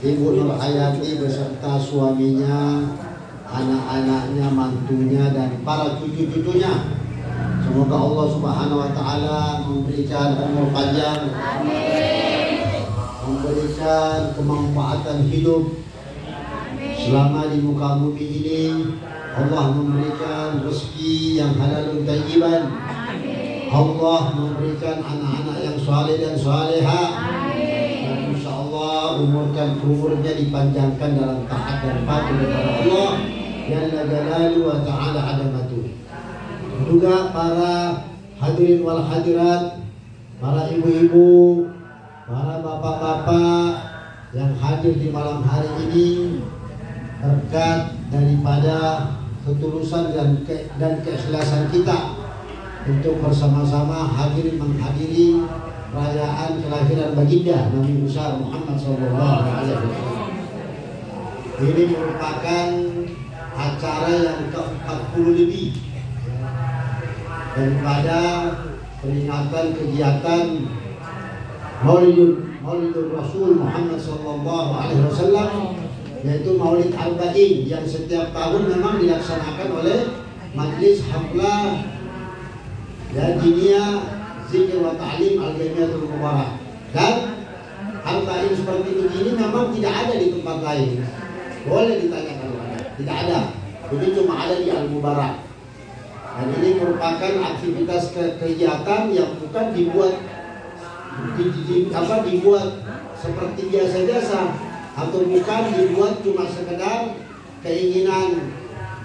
Ibu Nur Hayati beserta suaminya, anak-anaknya, mantunya, dan para cucu-cucunya. Semoga Allah Subhanahu wa Ta'ala memberikan umur panjang, memberikan kemanfaatan hidup selama di muka bumi ini. Allah memberikan rezeki yang halal dan thayyiban. Allah memberikan anak-anak yang saleh dan saleha. Dan insya Allah umurnya dipanjangkan dalam taat dan patuh kepada Allah Jalla Jalaluhu wa Ta'ala Azamatuh. Juga para hadirin wal hadirat, para ibu-ibu, para bapak-bapak yang hadir di malam hari ini, berkat daripada ketulusan dan keikhlasan kita untuk bersama-sama hadir menghadiri perayaan kelahiran baginda Nabi besar Muhammad SAW. Ini merupakan acara yang ke-40 lebih daripada peringatan kegiatan Maulid Rasul Muhammad SAW, yaitu Maulid Arba'in yang setiap tahun memang dilaksanakan oleh Majlis Haflah dan Diniyah Zikir wa Ta'lim Al-Jamiatul Mubarak. Dan Arba'in seperti ini memang tidak ada di tempat lain. Boleh ditanya kalau ada. Tidak ada. Ini cuma ada di Al-Mubarak. Dan ini merupakan aktivitas kegiatan yang bukan dibuat dibuat seperti biasa-biasa, atau bukan dibuat cuma sekedar keinginan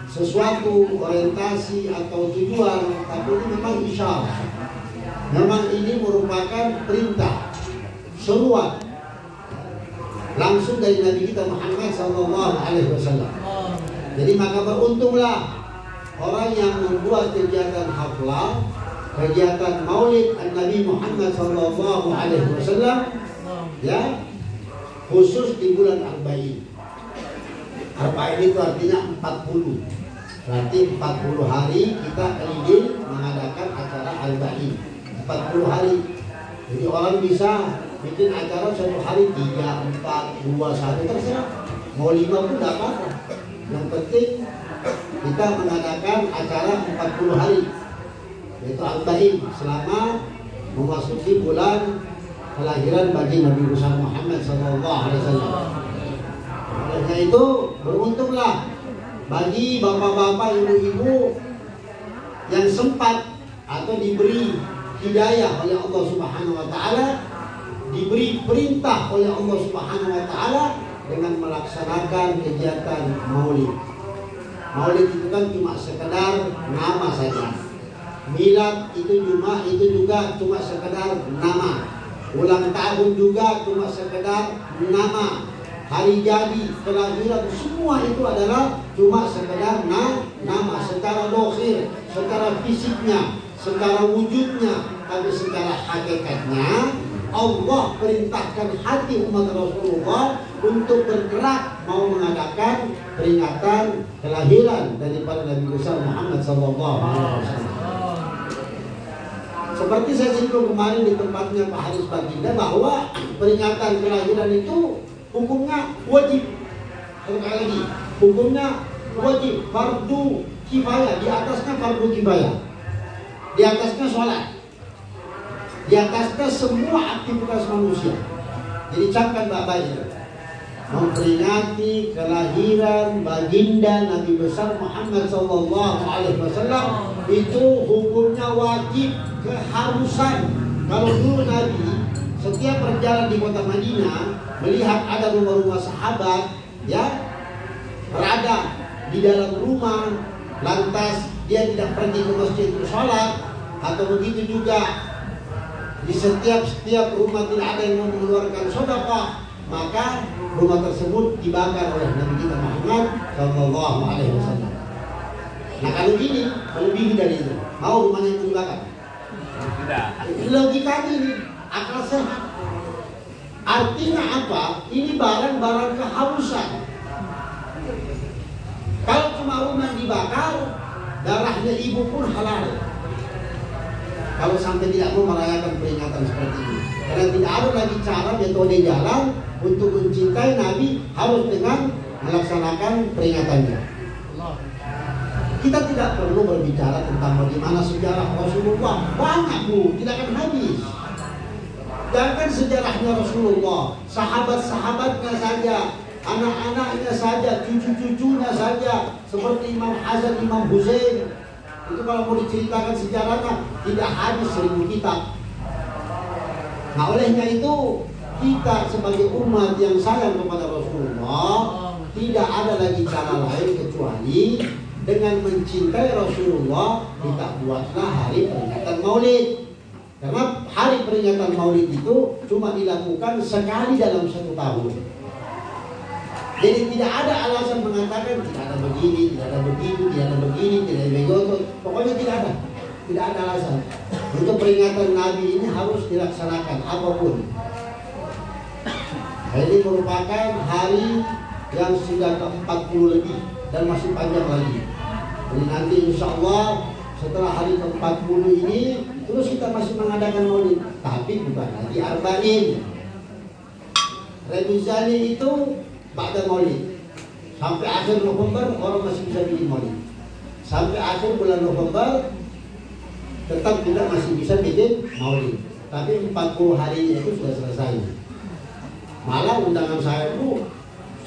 sesuatu, orientasi atau tujuan, tapi ini memang isyarah. Memang ini merupakan perintah, seruan langsung dari Nabi kita Muhammad SAW. Jadi maka beruntunglah orang yang membuat kegiatan haflah, kegiatan Maulid Nabi Muhammad SAW, ya, khusus di bulan Arba'in. Arba'in itu artinya 40. Berarti 40 hari kita keliling mengadakan acara Arba'in. 40 hari. Jadi orang bisa bikin acara satu hari 3, 4, 2, 1 terserah. Mau 5 pun tidak apa-apa. Yang penting kita mengadakan acara 40 hari, yaitu Arba'in, selama memasuki bulan kelahiran bagi Nabi besar Muhammad SAW. Olehnya itu beruntunglah bagi bapak-bapak, ibu-ibu yang sempat atau diberi hidayah oleh Allah Subhanahu wa Ta'ala, diberi perintah oleh Allah Subhanahu wa Ta'ala dengan melaksanakan kegiatan Maulid. Maulid itu kan cuma sekedar nama saja. Milad itu juga cuma sekedar nama. Ulang tahun juga cuma sekedar nama. Hari jadi, kelahiran, semua itu adalah cuma sekedar nama. Secara dohir, secara fisiknya, secara wujudnya, tapi secara hakikatnya Allah perintahkan hati umat Rasulullah untuk bergerak mau mengadakan peringatan kelahiran daripada Nabi besar Muhammad SAW. Seperti saya singgung kemarin di tempatnya Pak Haris Baginda, bahwa peringatan kelahiran itu hukumnya wajib. Sekali lagi, hukumnya wajib, fardu kifayah. Di atasnya fardu kifayah, di atasnya sholat, di atasnya semua aktivitas manusia. Jadi camkan bapak-bapak, memperingati kelahiran baginda Nabi besar Muhammad SAW itu hukumnya wajib, keharusan. Kalau dulu Nabi setiap berjalan di kota Madinah melihat ada rumah-rumah sahabat, ya, berada di dalam rumah, lantas dia tidak pergi ke masjid untuk sholat, atau begitu juga di setiap rumah tidak ada yang mau mengeluarkan sedekah, maka rumah tersebut dibakar oleh Nabi kita Muhammad SAW. Nah kalau gini, lebih dari itu, mau rumahnya yang dibakar? Logika ini, akal sehat. Artinya apa? Ini barang-barang keharusan. Kalau cuma rumah dibakar, darahnya ibu pun halal. Kalau sampai tidak mau merayakan peringatan seperti ini. Karena tidak ada lagi cara metode jalan untuk mencintai Nabi harus dengan melaksanakan peringatannya. Kita tidak perlu berbicara tentang bagaimana sejarah Rasulullah, banyak Bu, tidak akan habis. Jangan sejarahnya Rasulullah, sahabat-sahabatnya saja, anak-anaknya saja, cucu-cucunya saja, seperti Imam Hasan, Imam Husain. Itu kalau mau diceritakan sejarahnya tidak habis 1000 kitab. Nah, olehnya itu kita sebagai umat yang sayang kepada Rasulullah tidak ada lagi cara lain kecuali dengan mencintai Rasulullah. Kita buatlah hari peringatan Maulid. Karena hari peringatan Maulid itu cuma dilakukan sekali dalam 1 tahun. Jadi tidak ada alasan mengatakan tidak ada begini, tidak ada begitu, tidak ada begini, tidak ada begitu. Pokoknya tidak ada. Tidak ada alasan. Untuk peringatan Nabi ini harus dilaksanakan apapun. Ini merupakan hari yang sudah ke-40 lebih dan masih panjang lagi. Jadi nanti insya Allah setelah hari ke-40 ini terus kita masih mengadakan Maulid, tapi bukan lagi Arba'in. Rabiul Tsani itu pada Maulid sampai akhir November orang masih bisa bikin Maulid. Sampai akhir bulan November tetap kita masih bisa bikin Maulid. Tapi 40 harinya itu sudah selesai. Malah undangan saya itu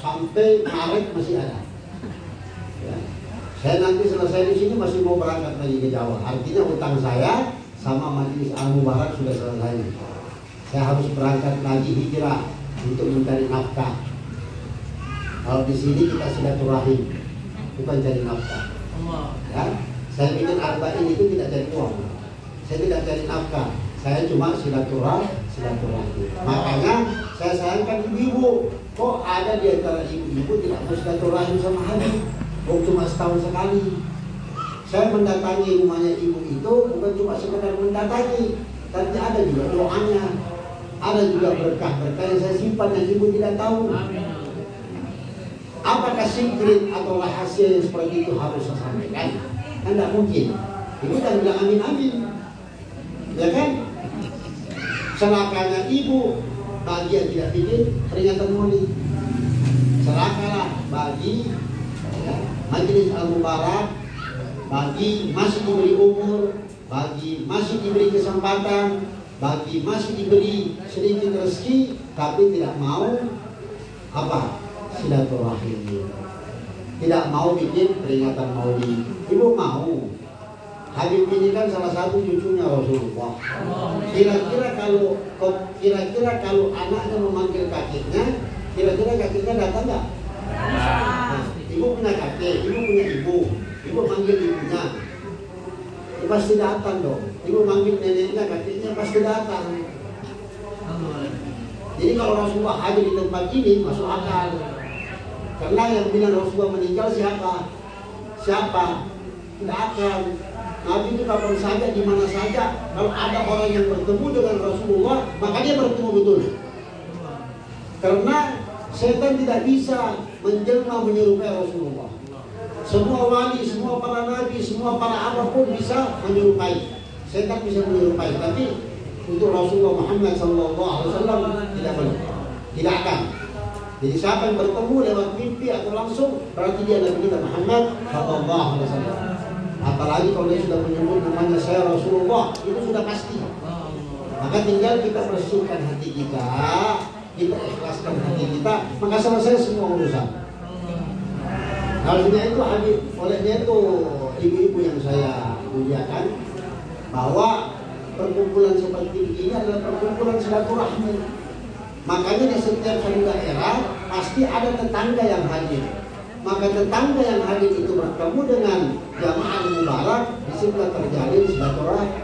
sampai Maret masih ada. Ya. Saya nanti selesai di sini masih mau berangkat lagi ke Jawa. Artinya utang saya sama Majelis Al-Mubarak sudah selesai. Saya harus berangkat lagi hijrah untuk mencari nafkah. Kalau di sini kita silaturahim, bukan cari nafkah. Ya? Saya bikin arba'in itu tidak cari uang. Saya tidak cari nafkah. Saya cuma silaturahim. Makanya saya sayangkan ibu-ibu. Kok ada di antara ibu-ibu tidak mau silaturahim sama Habib? Kok cuma setahun sekali? Saya mendatangi rumahnya ibu itu bukan cuma sekedar mendatangi, tapi ada juga doanya, ada juga berkah-berkah yang saya simpan yang ibu tidak tahu. Apakah secret atau rahasia yang seperti itu harus saya sampaikan? Kan tidak mungkin. Ibu kan bilang amin-amin, ya kan? Celakanya ibu bagi yang tidak bikin peringatan Maulid. Celakalah bagi ya, Majelis Al-Mubarak, bagi masih diberi umur, bagi masih diberi kesempatan, bagi masih diberi sedikit rezeki, tapi tidak mau apa? Silaturahim. Tidak mau bikin peringatan Maulid. Ibu mau. Habib ini kan salah satu cucunya Rasulullah. Kira-kira kalau anaknya memanggil kakeknya, kira-kira kakeknya datang nggak? Nah, ibu punya kakek, ibu punya ibu manggil ibunya, ya pasti datang dong. Ibu manggil neneknya, kakeknya pasti datang. Jadi kalau Rasulullah hadir di tempat ini masuk akal. Karena yang bilang Rasulullah meninggal siapa? Tidak akan. Nabi itu kapan saja, di mana saja, kalau ada orang yang bertemu dengan Rasulullah, maka dia bertemu betul. Karena setan tidak bisa menjelma menyerupai Rasulullah. Semua wali, semua para nabi, semua para apapun bisa menyerupai. Setan bisa menyerupai, tapi untuk Rasulullah Muhammad SAW tidak boleh, tidak akan. Jadi siapa yang bertemu lewat mimpi atau langsung, berarti dia Nabi kita Muhammad SAW. Apalagi kalau dia sudah menyebut namanya saya Rasulullah, itu sudah pasti. Maka tinggal kita bersihkan hati kita ikhlaskan hati kita, maka selesai semua urusan. Olehnya itu olehnya itu ibu-ibu yang saya muliakan, bahwa perkumpulan seperti ini adalah perkumpulan silaturahmi. Makanya di setiap satu daerah pasti ada tetangga yang hadir. Maka tetangga yang hadir itu bertemu dengan jamaah Mubarak, di situ terjalin silaturahmi.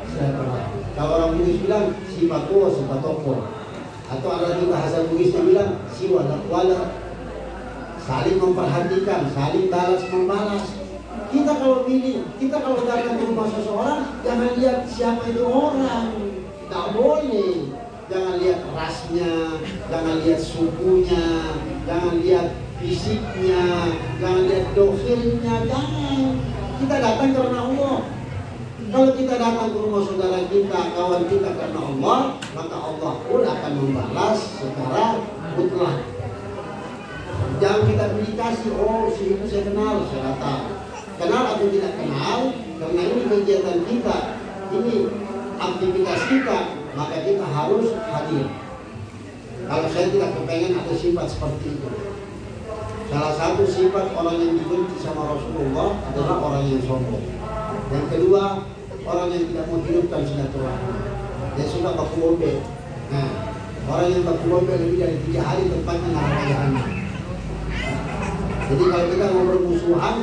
Kalau orang Bugis bilang sipatoko, atau ada juga bahasa Bugisnya bilang siwala, saling memperhatikan, saling balas membalas. Kita kalau datang ke rumah seseorang, jangan lihat siapa itu orang, tidak boleh. Jangan lihat rasnya, jangan lihat sukunya, jangan lihat fisiknya, jangan lihat dohirnya, jangan. Kita datang karena Allah. Kalau kita datang ke rumah saudara kita, kawan kita karena Allah, maka Allah pun akan membalas secara mutlak. Jangan kita indikasi, oh si itu saya kenal, saya datang. Kenal atau tidak kenal, karena ini kegiatan kita, ini aktivitas kita, maka kita harus hadir. Kalau saya tidak kepengen ada sifat seperti itu. Salah satu sifat orang yang dibenci sama Rasulullah adalah orang yang sombong. Yang kedua, orang yang tidak mau hidupkan silaturahmi. Dia suka baku bobe. Nah, orang yang baku bobe lebih dari 3 hari tempatnya neraka jahanam. Jadi kalau kita mau bermusuhan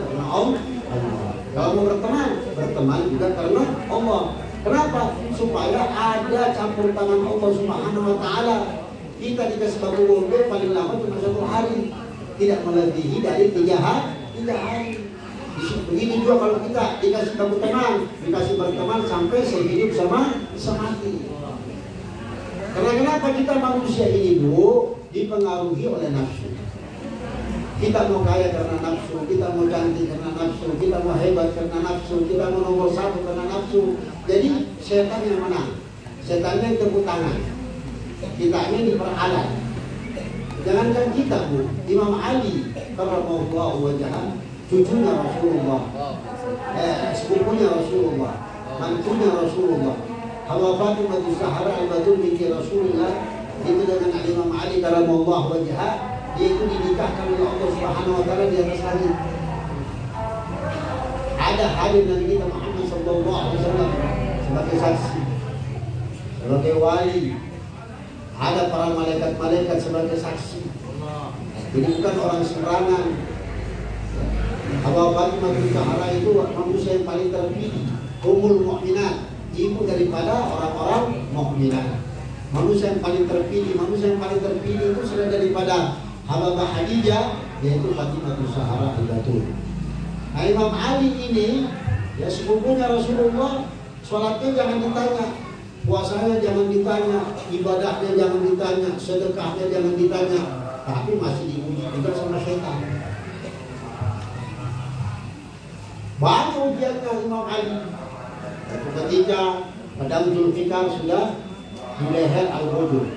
karena Allah. Kalau mau berteman juga karena Allah. Kenapa? Supaya ada campur tangan Allah Subhanahu wa Ta'ala. Kita dikasih baku bobe paling lama cuma 1 hari, tidak melebihi dari 3 hari. Begini juga kalau kita dikasih baku teman, dikasih berteman sampai sehidup sama semati. Karena kenapa kita manusia ini dipengaruhi oleh nafsu. Kita mau kaya karena nafsu, kita mau cantik karena nafsu, kita mau hebat karena nafsu, kita mau nomor 1 karena nafsu. Jadi setan yang menang, setannya yang tepuk tangan, kita ini diperalat. Jangankan kita Bu, Imam Ali karramallahu wajhahu, cucunya Rasulullah, sepupunya Rasulullah, mantunya Rasulullah, Hawa Fatimah Zahra al-Batul binti Rasulullah, itu dengan Imam Ali karramallahu wajhahu, dia itu dinikahkan oleh Allah Subhanahu wa Ta'ala di atas langit. Ada hadir Nabi kita Muhammad sallallahu alaihi wasallam sebagai saksi, sebagai wali. Ada para malaikat-malaikat sebagai saksi. Jadi bukan orang sembarangan. Abu Fatimah Zahra itu manusia yang paling terpilih, ummul mukminat, ibu daripada orang-orang mukminat. Manusia yang paling terpilih itu selain daripada Habibah Khadijah, yaitu Fatimah Zahra al-Batul. Nah, Imam Ali ini ya sepupunya Rasulullah, sholatnya jangan ditanya, puasanya jangan ditanya, ibadahnya jangan ditanya, sedekahnya jangan ditanya, tapi masih diuji juga sama setan. Banyak ujiannya Imam Ali. Ketika pedang Zulfikar sudah di leher Al-Ghudud,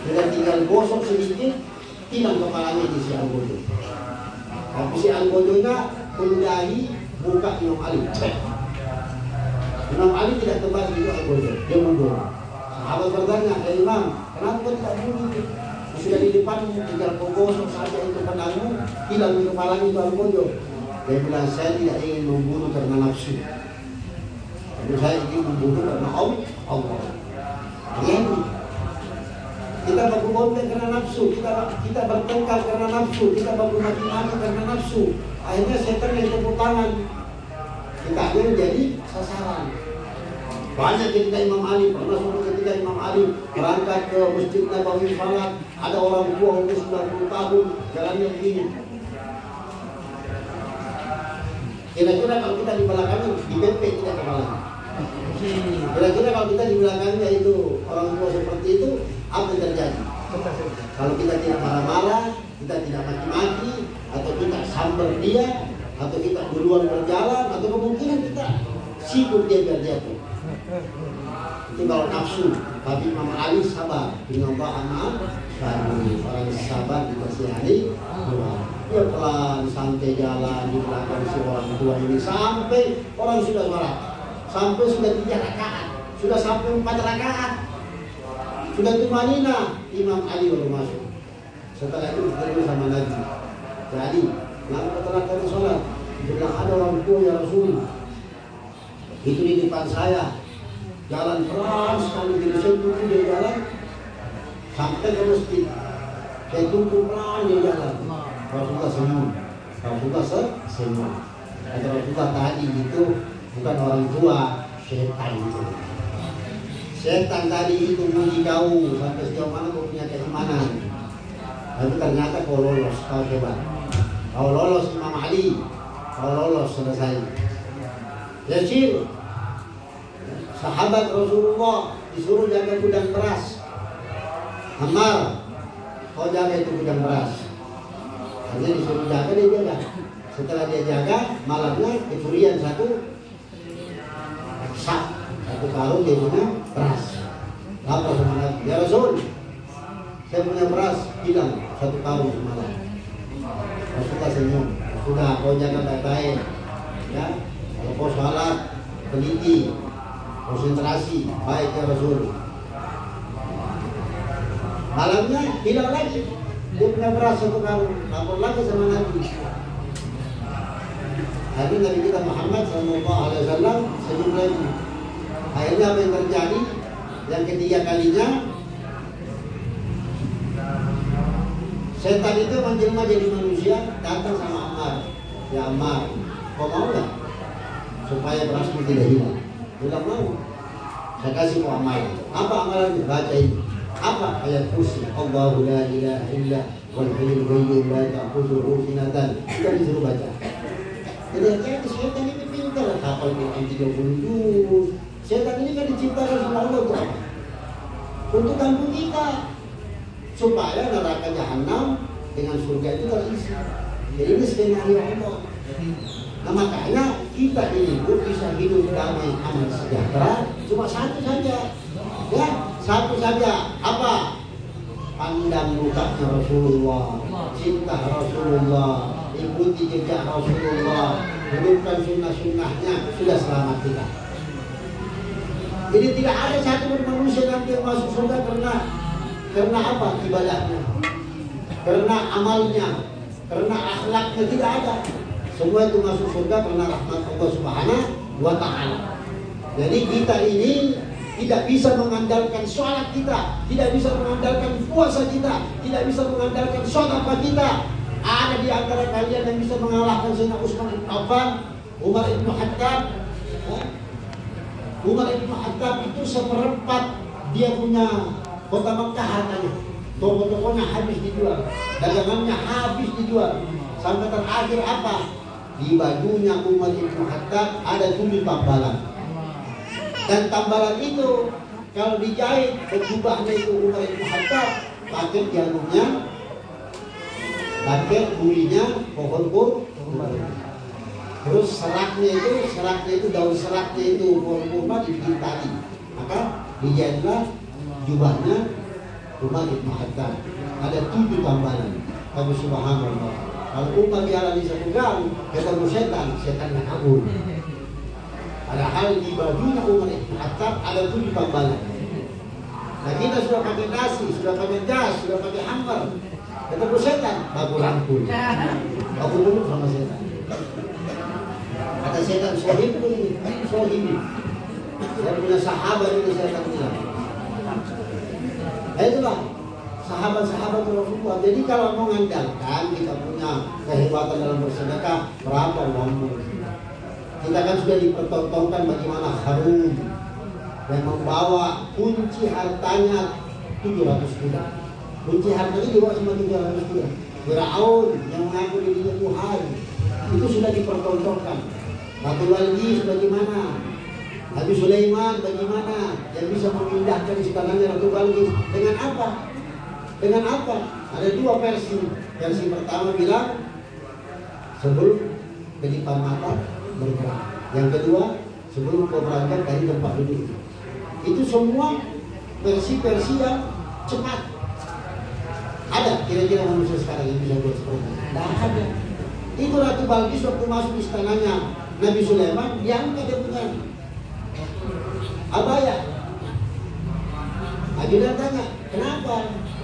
sudah tinggal gosok sedikit, hilang kepalanya di si Al-Ghudud. Tapi si Al-Ghududnya mendahi muka Imam Ali. Imam Ali tidak tebas juga Al-Ghudud, dia mundur. Sahabat bertanya, Imam, kenapa tidak mundur? Sudah di depan, tinggal gosok saja itu pedangmu, hilang di kepalanya itu Al-Ghudud. Dia bilang, saya tidak ingin membunuh karena nafsu, tapi saya ingin membunuh karena Allah. Ini kita baku bonteng karena nafsu, kita bertengkar karena nafsu, kita baku maki-maki karena nafsu. Akhirnya setan yang tepuk tangan, kita akhirnya jadi sasaran. Banyak cerita Imam Ali. Pernah suatu ketika Imam Ali berangkat ke Masjid Nabawi Salat, ada orang tua umur 90 tahun jalannya begini. Kira-kira kalau kita di belakangnya dipepet tidak kepalanya. Kira-kira kalau kita di belakangnya itu orang tua seperti itu, apa yang terjadi? Kalau kita tidak marah-marah, kita tidak maki-maki, atau kita sambar dia, atau kita duluan berjalan, atau kemungkinan kita sikut dia biar jatuh. Itu kalau nafsu. Tapi Imam Ali sabar. Inna Allaha ma'as-sabirin. Orang sabar dikasihani dia pelan, santai jalan di belakang si orang tua ini sampai orang sudah marah, sampai sudah 3 rakaat, sudah sampai 4 rakaat, sudah tumanina, Imam Ali baru masuk. Setelah itu bertemu sama Nabi. Jadi, kenapa terangkan sholat? Dia bilang ada orang tua ya Rasul, itu di depan saya, jalan pelan sekali, jadi saya tunggu dia jalan sampai ke masjid, saya tunggu pelan dia jalan. Rasulullah senyum, Kata Rasulullah tadi itu bukan orang tua, setan itu. Setan tadi itu muji kau sampai sejauh mana kau punya keimanan. Tapi ternyata kau lolos, kau hebat. Kau lolos Imam Ali, kau lolos selesai. Yasir, sahabat Rasulullah disuruh jaga gudang beras. Ammar, kau jaga itu gudang beras. Hanya disuruh jaga, dia jaga. Setelah dia jaga, malamnya kecurian satu satu karung dia punya beras. Lapar sama Nabi, ya Rasul, saya punya beras hilang satu karung semalam. Rasulullah senyum, sudah kau jaga baik-baik, ya. Kalau kau sholat, teliti, konsentrasi, baik ya Rasul. Malamnya hilang lagi, dia punya beras satu karung, lapor lagi sama Nabi. Akhirnya Nabi kita Muhammad SAW senyum lagi. Akhirnya apa yang terjadi? Yang ketiga kalinya, setan itu menjelma jadi manusia, datang sama Ammar. Ya Ammar, kau mau nggak supaya berasmu tidak hilang? Bilang mau. Saya kasih kau amalan. Apa amalannya? Baca ini. Apa ayat kursi? Allahu la ilaha illa wal hayyul qayyum la ta'khudhuhu sinatan. Kita disuruh baca. Jadi akhirnya setan ini pintar, hafal Quran 30 juz. Setan ini kan diciptakan sama Allah tuh. Untuk ganggu kita supaya neraka jahanam dengan surga itu terisi. Jadi ini skenario Allah. Nah makanya kita ini pun bisa hidup damai aman sejahtera cuma satu saja. Ya, satu saja. Apa? Pandang mukanya Rasulullah, cinta Rasulullah, ikuti jejak Rasulullah, hidupkan sunnah-sunnahnya, sudah selamat kita. Jadi tidak ada satu manusia nanti yang masuk surga karena apa? Ibadahnya, karena amalnya, karena akhlaknya, tidak ada. Semua itu masuk surga karena rahmat Allah Subhanahu wa Ta'ala. Jadi kita ini tidak bisa mengandalkan sholat kita, tidak bisa mengandalkan puasa kita, tidak bisa mengandalkan sedekah kita. Ada di antara kalian yang bisa mengalahkan Sayyidina Utsman bin Affan, Umar bin Khattab. Umar bin Khattab itu seperempat dia punya kota Makkah hartanya. Toko-tokonya habis dijual, dagangannya habis dijual. Sampai terakhir apa? Di bajunya Umar bin Khattab ada 7 tambalan. Dan tambalan itu kalau dijahit jubahnya itu Umar bin Khattab pakai jangungnya, pakai kulinya pohon kurma. Terus seraknya itu daun seraknya itu pohon kurma dibikin tali. Maka dijahitlah jubahnya Umar bin Khattab. Ada 7 tambalan. Kami subhanallah. Kalau Umar jalan di satu gang ketemu setannya kabur. Padahal di bajunya Umar bin Khattab ada 7 tambalan. Nah kita sudah pakai nasi, sudah pakai jas, sudah pakai hammer. Ketemu setan, baku rangkul. Baku dulu sama setan. Kata setan, sohib ini, sohib. Saya punya sahabat itu setan bilang. Nah itulah sahabat-sahabat Rasulullah. Jadi kalau mengandalkan kita punya kehebatan dalam bersedekah, berapa uangmu? Kita kan sudah dipertontonkan bagaimana Harun yang membawa kunci hartanya 700 kuda. Kunci hartanya dibawa sama 700 kuda. Firaun yang mengaku dirinya Tuhan itu sudah dipertontonkan. Batu Waldi bagaimana? Nabi Sulaiman bagaimana yang bisa memindahkan istananya Ratu Balqis dengan apa? Dengan apa? Ada 2 versi. Versi pertama bilang sebelum kedipan mata bergerak. Yang kedua sebelum kau berangkat dari tempat duduk. Itu semua versi-versi yang cepat. Ada kira-kira manusia sekarang yang bisa buat seperti itu? Tidak ada. Itu Ratu Balqis waktu masuk istananya Nabi Sulaiman diangkat dia punya abaya. Ajudan tanya, kenapa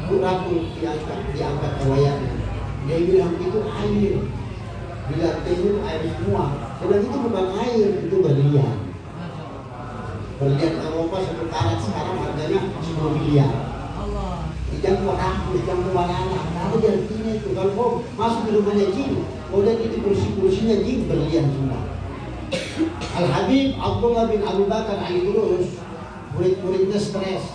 Bu Ratu diangkat abayanya? Dia bilang itu air. Bila itu air semua. Dia itu bukan air, itu berlian. Berlian Eropa satu karat sekarang harganya 10 miliar. Jangan buat aku, jangan buat anak. Apa dia artinya itu? Kalau kau masuk di rumahnya jin, kau lihat itu kursi-kursinya jin berlian semua. Al-Habib Abdullah bin Abu Bakar Al-Durus, murid-muridnya stres.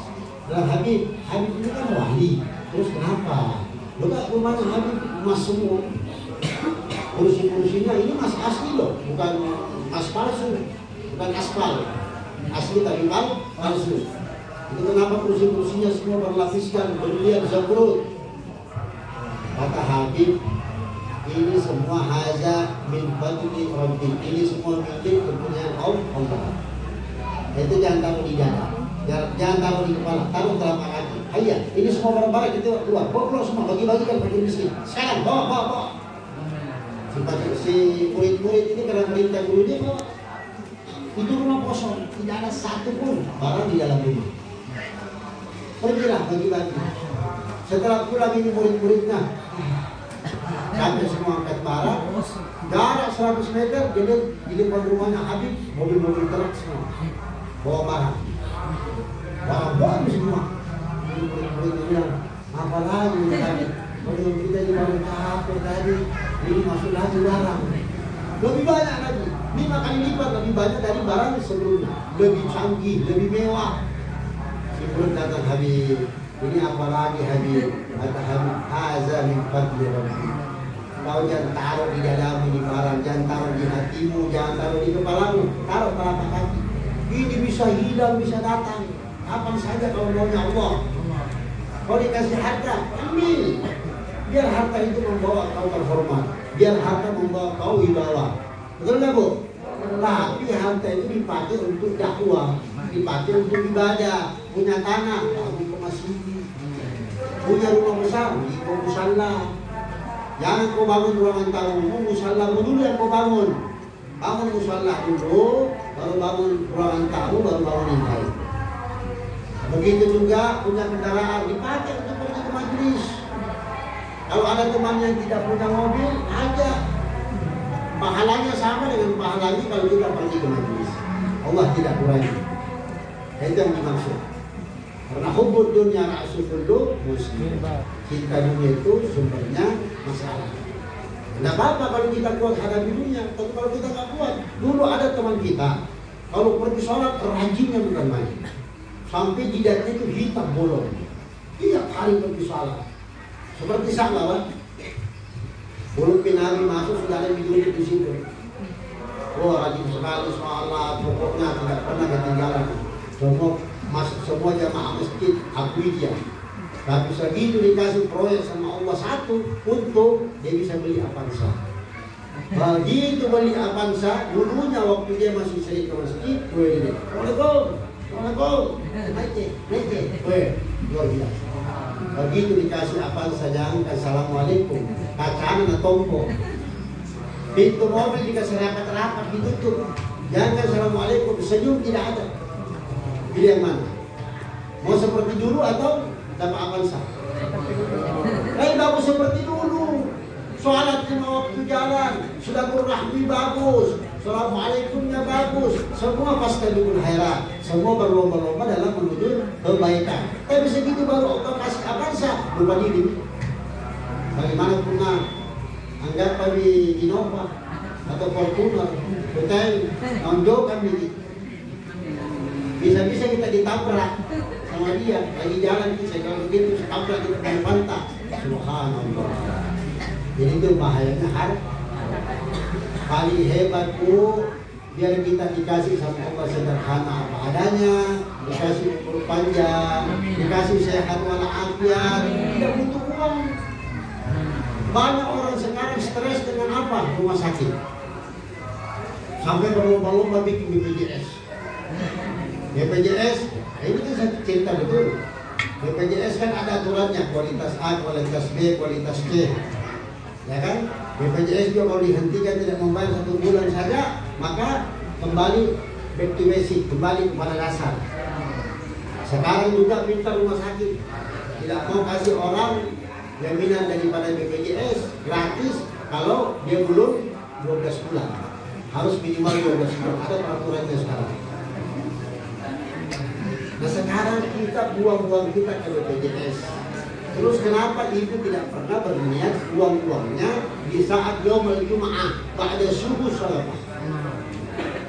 Habib ini kan wali. Terus kenapa? Bukan rumahnya Habib emas semua. Kursi-kursinya ini emas asli loh, bukan emas palsu, bukan aspal. Asli tapi palsu. Itu kenapa kursi-kursinya semua berlapiskan berlian zamrud? Kata Habib, ini semua haza min fadli rabbi. Ini semua milik kepunyaan Allah. Itu jangan taruh di dada, jangan taruh di kepala, taruh telapak kaki. Ayah, ini semua barang-barang itu keluar, bawa semua, bagi-bagikan fakir miskin. Sekarang bawa. Si murid-murid ini karena perintah gurunya bawa. Itu rumah kosong, tidak ada satu pun barang di dalam rumah. Pergilah bagi-bagi. Setelah pulang ini murid-muridnya sampai semua angkat barang, jarak 100 meter di depan rumahnya Habib, mobil-mobil truk semua bawa barang semua. Murid-muridnya bilang, apa lagi ini tadi? Kalau kita ini baru capek tadi, ini masuk lagi barang. Lebih banyak lagi, 5 kali lipat lebih banyak dari barang sebelumnya. Lebih canggih, lebih mewah. Si murid datang, Habib, ini apa lagi Habib? Kata Habib, haza min fadli Rabbi. Kau jangan taruh di dadamu di barang, jangan taruh di hatimu, jangan taruh di kepalamu, taruh telapak kaki. Ini bisa hilang, bisa datang. Kapan saja kalau maunya Allah. Kau dikasih harta, ambil. Biar harta itu membawa kau terhormat, biar harta membawa kau wibawa. Betul nggak Bu? Tapi harta itu dipakai untuk dakwah, dipakai untuk ibadah. Punya tanah, bagi ke masjid. Punya rumah besar, bagi ke musalla. Jangan kau bangun ruangan tamu, musallamu dulu yang kau bangun. Bangun musalla dulu, baru bangun ruangan tamu, baru bangun yang lain. Begitu juga punya kendaraan dipakai untuk pergi ke majelis. Kalau ada teman yang tidak punya mobil, aja. Pahalanya sama dengan pahalanya kalau kita pergi ke majelis. Allah tidak kurangi. Itu yang dimaksud. Karena hubbud dunya ra'sul qulub muslim. Cinta dunia itu sumbernya masalah. Tidak apa-apa kalau kita kuat hadapi dunia, tapi kalau kita tak kuat, dulu ada teman kita, kalau pergi sholat rajinnya bukan main. Sampai jidatnya itu hitam bolong. Tiap hari pergi sholat. Seperti sama, Pak. Belum Nabi masuk sudah ada yang duduk di situ. Oh, rajin sekali sholat, pokoknya tidak pernah ketinggalan. Semua jamaah masjid akui dia. Tapi segitu dikasih proyek sama Allah satu untuk dia bisa beli Avanza. Begitu beli Avanza, dulunya waktu dia masih sering ke masjid, Assalamualaikum, luar biasa. Begitu dikasih Avanza jangan assalamualaikum, kacanya tompo. Pintu mobil dikasih rapat-rapat ditutup, jangan assalamualaikum, senyum tidak ada. Pilih yang mana? Mau seperti dulu atau dapat Avanza? Bagus seperti dulu. Sholat 5 waktu jalan, sudah berrahmi bagus, assalamualaikumnya bagus, semua fastabiqul khairat, semua berlomba-lomba dalam menuju kebaikan. Tapi segitu baru Allah kasih Avanza, lupa diri. Bagaimana pernah anggap di Innova atau Fortuner, kita nonjokkan diri. Bisa-bisa kita ditabrak sama dia lagi jalan, kita kalau begitu tabrak kita di pantai. Subhanallah. Jadi itu bahayanya harta. Paling hebat biar kita dikasih sama Allah sederhana apa adanya, dikasih umur panjang, dikasih sehat walafiat, tidak butuh uang. Banyak orang sekarang stres dengan apa? Rumah sakit. Sampai berlomba-lomba bikin BPJS. BPJS, ini kan saya cerita betul. BPJS kan ada aturannya, kualitas A, kualitas B, kualitas C. Ya kan? BPJS juga kalau dihentikan tidak membayar 1 bulan saja, maka kembali back to basic, kembali kepada dasar. Sekarang juga minta rumah sakit tidak mau kasih orang jaminan daripada BPJS gratis kalau dia belum 12 bulan. Harus minimal 12 bulan. Ada peraturannya sekarang. Nah sekarang kita buang-buang kita ke BPJS. Terus kenapa ibu tidak pernah berniat uang-uangnya di saat yaumul Jum'ah pada subuh salat?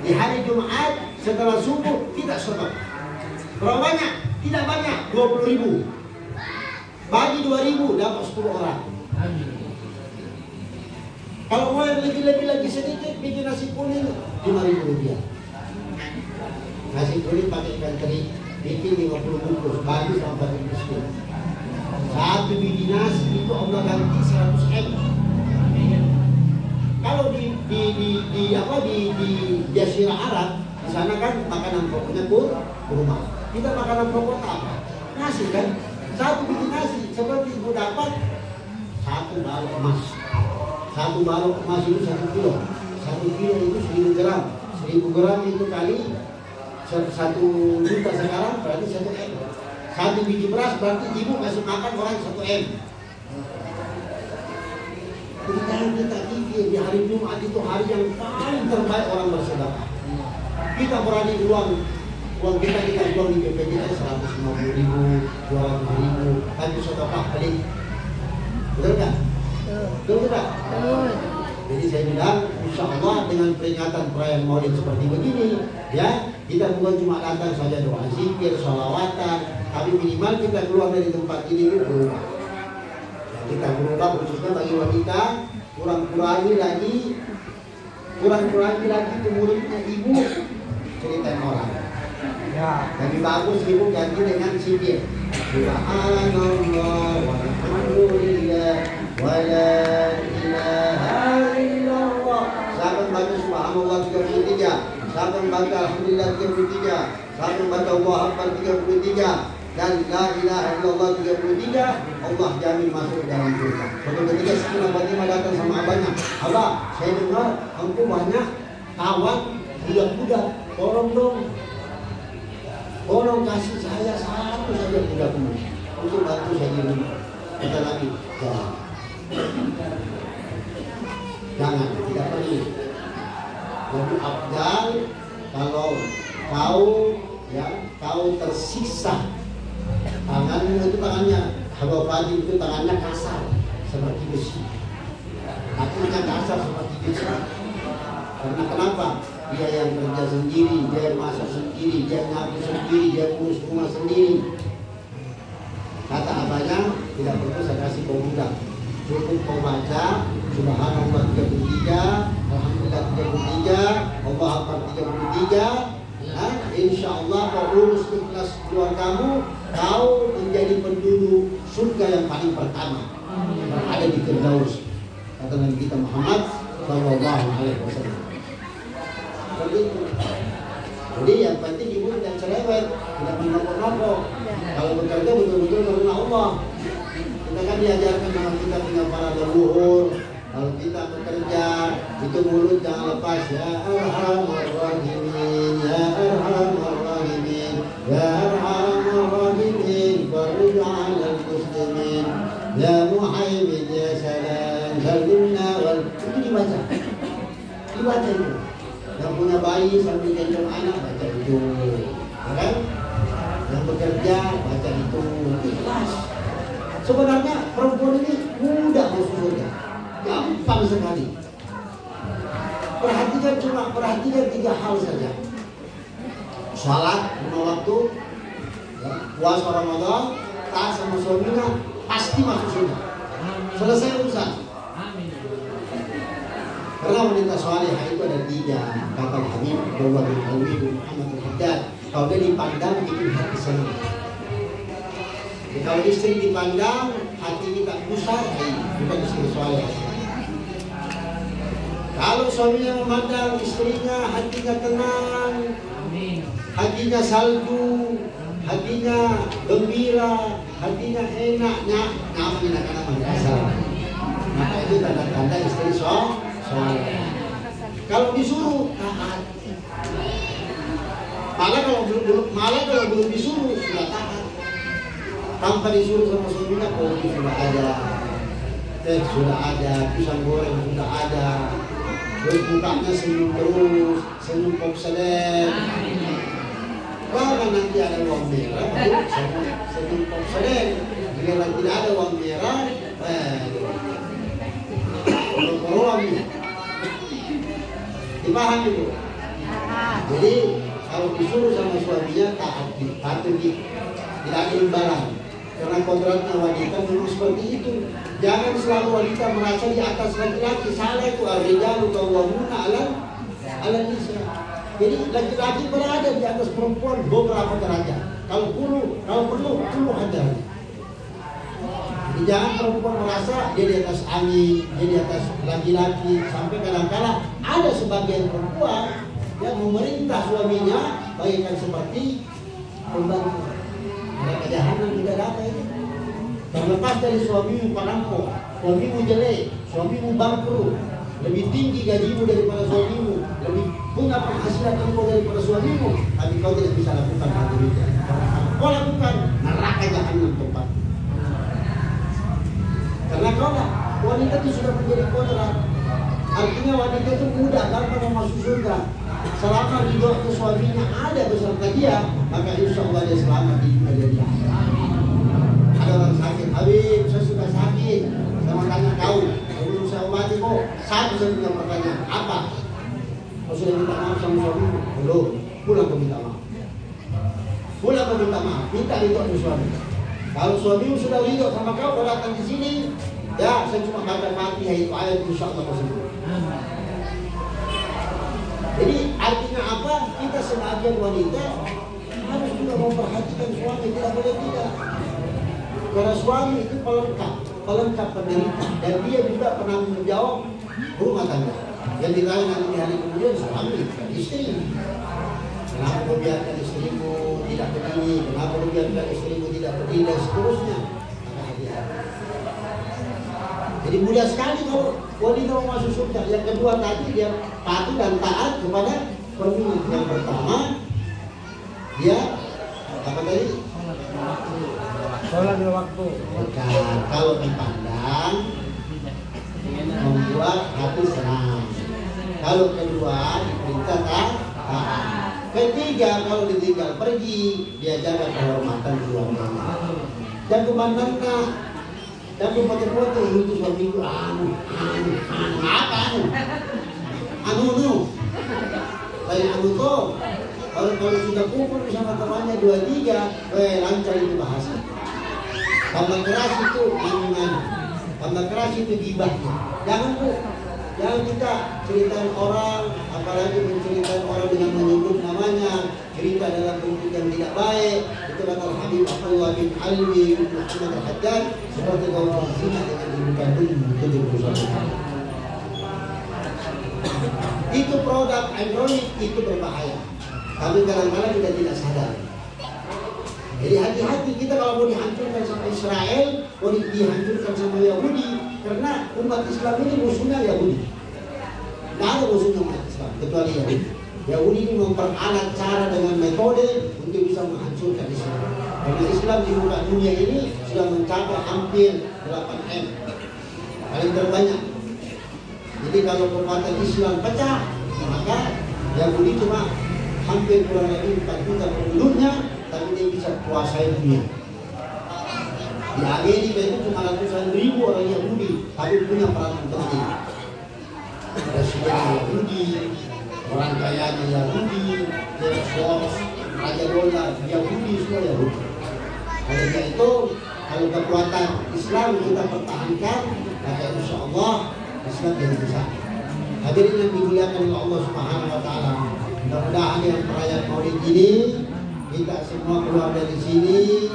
Di hari Jumat setelah subuh tidak sedekah. Berapa banyak? Tidak banyak, 20.000. Bagi 2.000 dapat 10 orang. Kalau mau yang lebih lagi sedikit, bikin nasi kuning 5.000 rupiah. Nasi kuning pakai ikan teri, bikin 50 bungkus, bagi sama bagi miskin. Satu biji nasi itu Allah ganti 100 M. Kalau di Jazirah Arab, di sana kan makanan pokoknya kurma. Kita makanan pokok apa? Nasi kan? Satu biji nasi seperti ibu dapat 1 balok emas. 1 balok emas itu 1 kilo. 1 kilo itu 1000 gram. 1000 gram itu kali 1 juta sekarang berarti 1 M. 1 biji beras berarti ibu kasih makan orang 1 M. Jadi kita pikir di hari Jumat itu hari yang paling terbaik orang bersedekah. Kita berani uang kita jual di BPJS 150.000, 200.000, tapi sedekah balik. Betul kan? Betul tidak? Jadi saya bilang, insya Allah dengan peringatan perayaan Maulid seperti begini, ya kita bukan cuma datang saja doa zikir, sholawatan, tapi minimal kita keluar dari tempat ini berubah. Ya, kita berubah khususnya bagi wanita, kurang-kurangi lagi itu mulutnya ibu ceritain orang. Ya, lebih bagus ibu ganti dengan zikir. Subhanallah walhamdulillah wala ilaha illallah. Siapa baca subhanallah 33, siapa baca alhamdulillah 33, siapa baca Allah Akbar 33 dan la ilaha illallah 33, Allah jamin masuk dalam surga. Suatu ketika Sayyidina Fatimah datang sama abahnya, "Abah, saya dengar engkau banyak kawan budak-budak, tolong kasih saya 1 saja budak untuk bantu saya di rumah." Kata Nabi, jangan, tidak perlu. Lebih afdal kalau kau tersiksa, tanganmu itu tangannya Habib Fadil itu tangannya kasar seperti besi, kakinya kasar seperti besi. Karena kenapa? Dia yang kerja sendiri, dia yang masak sendiri, dia yang nyapu sendiri, dia yang urus rumah sendiri. Kata abahnya, tidak perlu saya kasih kau budak, cukup kau baca Subhanallah 33, Alhamdulillah 33, Allah Akbar 33. Insya Allah kau urus ikhlas keluargamu, kau menjadi penduduk surga yang paling pertama yang ada di Firdaus, kata Nabi kita Muhammad Sallallahu Alaihi Wasallam. Jadi yang penting ibu tidak cerewet, tidak menopok-nopok. Kalau bekerja betul-betul karena Allah. Kita kan diajarkan kalau kita punya para leluhur, kalau kita bekerja itu mulut jangan lepas. Ya Arhamar Rahimin, Ya Arhamar Rahimin, Ya Arhamar Rahimin, farij 'alal muslimin, Ya Muhaimin, Ya Salam, Salimna wal. Itu dibaca itu. Yang punya bayi sambil gendong anak baca itu, ya kan? Yang bekerja baca itu, ikhlas. Sebenarnya perempuan ini mudah masuk surga, gampang sekali. Perhatikan 3 hal saja. Salat 5 waktu, ya, puasa Ramadan, taat sama suaminya, pasti masuk surga. Selesai urusan. Karena wanita salihah itu ada 3, kata Habib Abdullah bin Alwi bin Muhammad al-Haddad. Kalau dia dipandang bikin hati senang. Kalau istri dipandang hati kita besar, bukan istri salihah. Kalau suaminya memandang istrinya hatinya tenang, hatinya salju, hatinya gembira, hatinya enaknya, namanya anak-anak dasar. Maka itu tanda-tanda istri kalau disuruh taat, malah kalau belum disuruh sudah taat. Tanpa disuruh sama suaminya, kopi sudah ada, teh sudah ada, pisang goreng sudah ada, terus mukanya senyum terus, senyum popselen. Kalau nanti ada uang merah, senyum popselen. Jika tidak ada uang merah, dipahami itu. Jadi kalau disuruh sama suaminya taat, tidak ada imbalan. Karena kodratnya wanita memang seperti itu. Jangan selalu wanita merasa di atas laki-laki. Salah itu, ar-rijalu qawwamuna 'ala nisa. Jadi laki-laki berada di atas perempuan beberapa derajat. Kalau perlu 10 derajat. Jangan perempuan merasa dia di atas angin, dia di atas laki-laki. Sampai kadang-kadang ada sebagian perempuan ya memerintah suaminya bagaikan seperti pembantu. Ada jahanam tidak ada itu. Terlepas dari suamimu perampok, suamimu jelek, suamimu bangkrut, lebih tinggi gajimu daripada suamimu, lebih punya penghasilan engkau daripada suamimu, tapi kau tidak bisa lakukan hal demikian. Kau lakukan, neraka jahanam tempat. Karena kau lah, wanita itu sudah menjadi kodrat. Artinya wanita itu mudah gampang masuk surga. Selama ridho ke suaminya ada beserta dia, maka insya Allah dia selamat di dunia dia. Ada orang sakit, Habib saya sudah sakit, saya mau tanya kau, belum saya obati kok. Satu saya punya pertanyaan, apa? Kau sudah minta maaf sama suamimu? Belum, pulang kau minta maaf. Pulang kau minta maaf, minta ridho ke suami. Kalau suamimu sudah ridho sama kau datang di sini, ya saya cuma baca Fatihah itu ayat insya Allah kau sembuh. Jadi artinya apa? Kita sebagian wanita harus juga memperhatikan suami, tidak boleh tidak. Karena suami itu pelengkap penderita, dan dia juga penanggung jawab rumah tangga. Yang ditanya nanti di hari kemudian suami, istri. Kenapa kau biarkan istrimu tidak begini? Kenapa kau biarkan istrimu tidak begini? Dan seterusnya. Jadi mudah sekali kalau wanita mau masuk surga. Yang kedua tadi dia patuh dan taat kepada suaminya. Yang pertama dia apa tadi? Sholat lima waktu. Bukan, kalau dipandang membuat hati senang. Kalau kedua diperintah taat. Ketiga kalau ditinggal pergi dia jaga kehormatan keluarganya. Dan kemana-mana dan foto-foto itu suamiku apa anu saya anu tuh kalau sudah kumpul sama temannya 2-3 lancar itu bahasa. Tambah keras itu omongan, tambah keras itu gibahnya. Jangan kita ceritain orang, apalagi menceritakan orang dengan menyebut namanya, cerita dalam bentuk yang tidak baik. Itu kata Habib Abdullah bin Alwi bin Muhammad Al-Haddad, seperti kau berzina dengan ibu kandungmu 71 tahun. Itu produk Android, itu berbahaya. Tapi kadang-kadang kita tidak sadar. Jadi hati-hati kita kalau mau dihancurkan sama Israel, mau dihancurkan sama Yahudi, karena umat Islam ini musuhnya Yahudi. Tidak ada musuhnya umat Islam, kecuali Yahudi. Yahudi ini memperalat cara dengan metode untuk bisa menghancurkan Islam. Karena Islam di muka dunia ini sudah mencapai hampir 8M, paling terbanyak. Jadi kalau kekuatan Islam pecah, maka Yahudi cuma hampir kurang lebih 4 juta penduduknya, tapi dia bisa kuasai dunia. Di Amerika itu cuma ratusan ribu orang Yahudi, tapi punya peranan penting. Presiden Yahudi, orang kayanya Yahudi, Bezos, Raja Dolar, Yahudi, semua Yahudi. Oleh itu, kalau kekuatan Islam kita pertahankan, maka insya Allah Islam jadi besar. Hadirin yang dimuliakan oleh Allah Subhanahu Wa Taala, mudah-mudahan yang perayaan Maulid ini kita semua keluar dari sini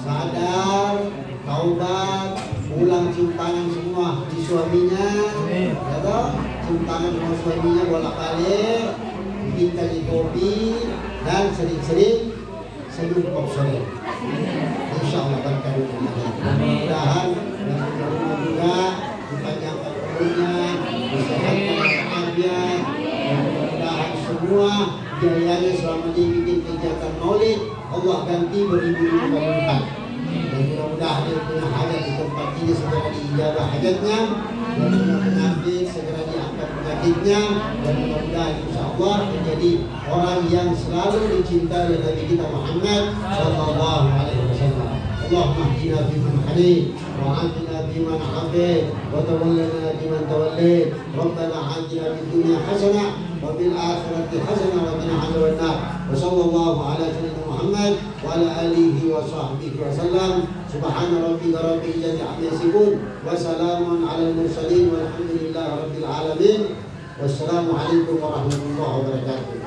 sadar, taubat, pulang cium tangan semua di suaminya, ya toh, cium tangan sama suaminya bolak-balik, bikin kali kopi dan sering-sering senyum kopsore. Insya Allah berkah. Mudah-mudahan yang rumah juga dipanjangkan umurnya, disehatkan walafiat, dan mudah-mudahan semua biayanya selama dia bikin kegiatan Maulid Allah ganti beribu-ribu kali lipat. Dan mudah-mudahan dia punya hajat di tempat ini segera diijabah hajatnya, dan punya penyakit segera diangkat penyakitnya, dan mudah-mudahan insya Allah menjadi orang yang selalu dicintai oleh Nabi kita Muhammad sallallahu alaihi wasallam. Allahumma hdina fi man hadayt wa atina fi man afayt wa tawallana fi man tawallayt. Rabbana atina fid dunya hasanah wa fil akhirati hasanah wa qina adzabannar. Wa sallallahu ala sayyidina Muhammad wa ala alihi wa sahbihi wa sallam. Subhana rabbika rabbil izzati amma yasifun wa salamun alal mursalin walhamdulillahi rabbil alamin. Wassalamu alaikum warahmatullahi wabarakatuh.